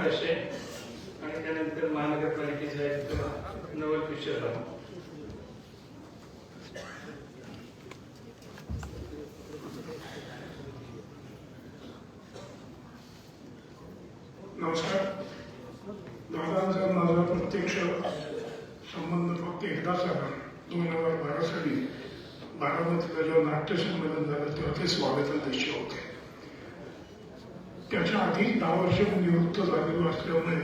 भाषे आणि त्यानंतर महानगरपालिकेचा नवल पिक्चर नमस्कार. दादांचा माझा प्रत्यक्ष संबंध फक्त एकदाच आला. 2012 साली बारामतीला जेव्हा नाट्य संमेलन झालं तेव्हा ते स्वागताध्यक्ष होते. त्याच्या आधी 10 वर्ष निवृत्त झालेलो असल्यामुळे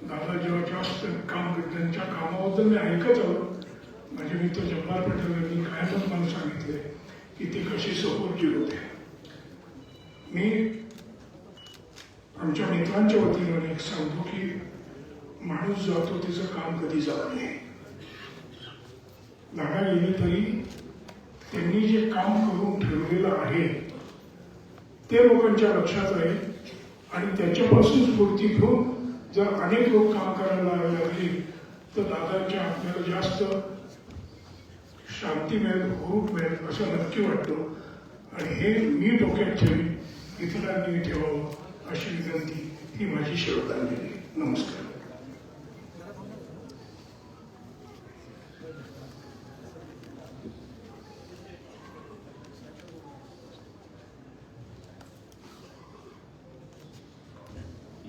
दादा जेव्हा जास्त काम त्यांच्या कामाबद्दल मी ऐकत आलो. म्हणजे मी तो जब्बार पटेल यांनी कायमच मला सांगितले की ते कशी सपोर्टिव्ह होते. मी आमच्या मित्रांच्या वतीने सांगतो की माणूस जातो त्याचं काम कधी जात नाही. दादा गेले तरी त्यांनी जे काम करून ठेवलेलं आहे ते लोकांच्या लक्षात राहील आणि त्याच्यापासून स्फूर्ती घेऊन जर अनेक लोक काम करायला लागले तर दादांच्या आपल्याला जास्त शांती मिळेल, हुरूप मिळेल असं नक्की वाटतं. आणि हे मी डोक्यात ठेवी, इतरांनी ठेवावं अशी विनंती ही माझी श्रद्धांजली. नमस्कार.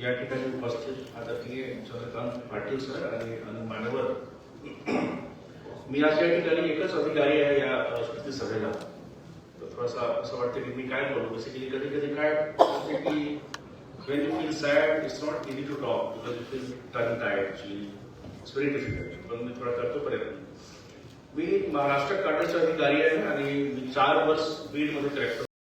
या ठिकाणी उपस्थित आदरणीय चंद्रकांत पाटील सर आणि मान्यवर, मी आज या ठिकाणी एकच अधिकारी आहे या स्मृती सभेला. तर थोडासा असं वाटतं की मी काय बोलू. बेसिकली कधी कधी काय होते की when you feel sad, it's not easy to talk because you feel tongue tied. It's very difficult. पण मी थोडा करतो प्रयत्न. मी महाराष्ट्र काँग्रेसचा अधिकारी आहे आणि मी 4 वर्ष बीडमध्ये कलेक्टर